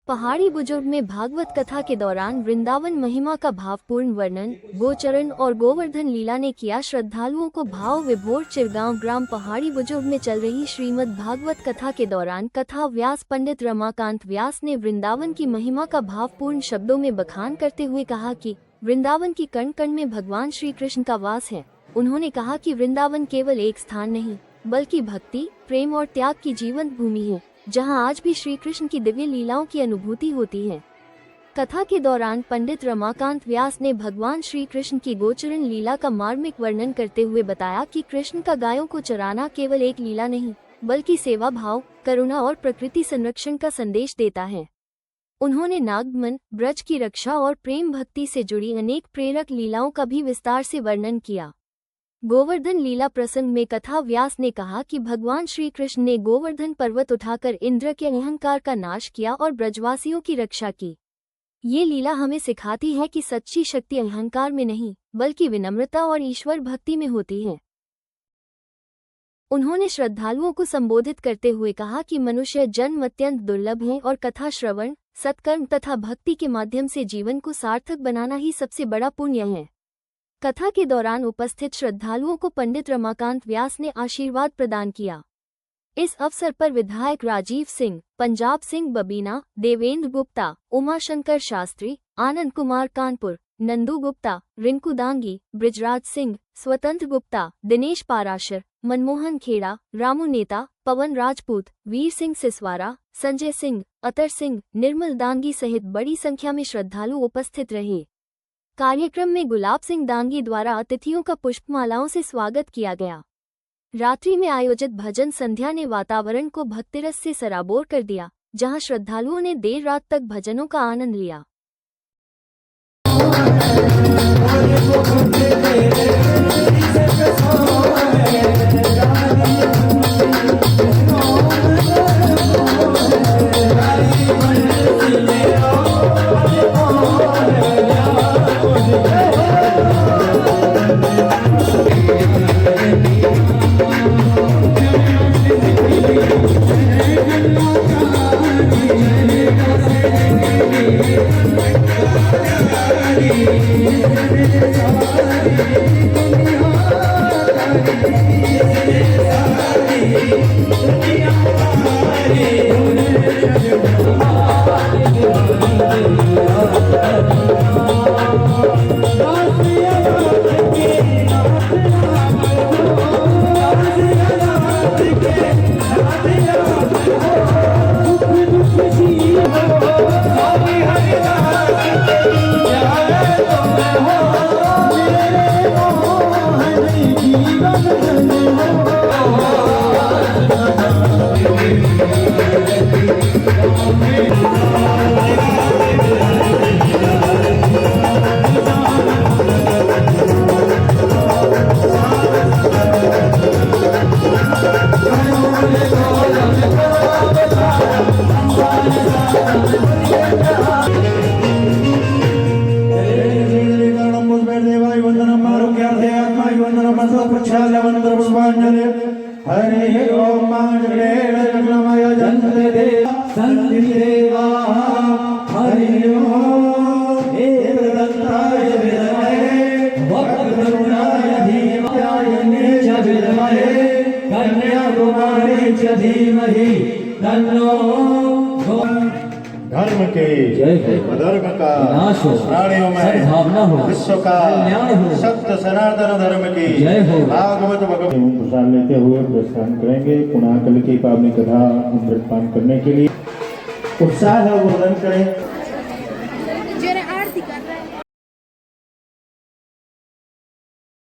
पहाड़ी बुजुर्ग में भागवत कथा के दौरान वृंदावन महिमा का भावपूर्ण वर्णन। गोचरण और गोवर्धन लीला ने किया श्रद्धालुओं को भाव विभोर। चिरगांव ग्राम पहाड़ी बुजुर्ग में चल रही श्रीमद् भागवत कथा के दौरान कथा व्यास पंडित रमाकांत व्यास ने वृंदावन की महिमा का भावपूर्ण शब्दों में बखान करते हुए कहा कि वृंदावन की कण कण में भगवान श्री कृष्ण का वास है। उन्होंने कहा कि वृंदावन केवल एक स्थान नहीं बल्कि भक्ति, प्रेम और त्याग की जीवंत भूमि है, जहां आज भी श्री कृष्ण की दिव्य लीलाओं की अनुभूति होती है। कथा के दौरान पंडित रमाकांत व्यास ने भगवान श्री कृष्ण की गोचरण लीला का मार्मिक वर्णन करते हुए बताया कि कृष्ण का गायों को चराना केवल एक लीला नहीं बल्कि सेवा भाव, करुणा और प्रकृति संरक्षण का संदेश देता है। उन्होंने नागमन, ब्रज की रक्षा और प्रेम भक्ति से जुड़ी अनेक प्रेरक लीलाओं का भी विस्तार से वर्णन किया। गोवर्धन लीला प्रसंग में कथा व्यास ने कहा कि भगवान श्री कृष्ण ने गोवर्धन पर्वत उठाकर इंद्र के अहंकार का नाश किया और ब्रजवासियों की रक्षा की। ये लीला हमें सिखाती है कि सच्ची शक्ति अहंकार में नहीं बल्कि विनम्रता और ईश्वर भक्ति में होती है। उन्होंने श्रद्धालुओं को संबोधित करते हुए कहा कि मनुष्य जन्म अत्यंत दुर्लभ है और कथा श्रवण, सत्कर्म तथा भक्ति के माध्यम से जीवन को सार्थक बनाना ही सबसे बड़ा पुण्य है। कथा के दौरान उपस्थित श्रद्धालुओं को पंडित रमाकांत व्यास ने आशीर्वाद प्रदान किया। इस अवसर पर विधायक राजीव सिंह, पंजाब सिंह बबीना, देवेंद्र गुप्ता, उमाशंकर शास्त्री, आनंद कुमार कानपुर, नंदू गुप्ता, रिंकू दांगी, ब्रिजराज सिंह, स्वतंत्र गुप्ता, दिनेश पाराशर, मनमोहन खेड़ा, रामू नेता, पवन राजपूत, वीर सिंह सिसवारा, संजय सिंह, अतर सिंह, निर्मल दांगी सहित बड़ी संख्या में श्रद्धालु उपस्थित रहे। कार्यक्रम में गुलाब सिंह दांगी द्वारा अतिथियों का पुष्पमालाओं से स्वागत किया गया। रात्रि में आयोजित भजन संध्या ने वातावरण को भक्तिरस से सराबोर कर दिया, जहां श्रद्धालुओं ने देर रात तक भजनों का आनंद लिया। हरे ओम मंगलेशमय जंते देव संति देवा हरि ओम एकदंताय विद्महे वक्रतुंडाय धीमहि च विद्महे कन्याकुमारी च धीमहि तन्नो धर्म के अधर्म का नाश हो, प्राणियों में सद्भावना हो, विश्व का कल्याण हो, सत्य सनातन धर्म की जय हो। भागवत भगवत प्रसाद लेते हुए प्रस्थान करेंगे। पुनः कल की पावनी कथा अमृतपान करने के लिए उत्साह वर्धन करें।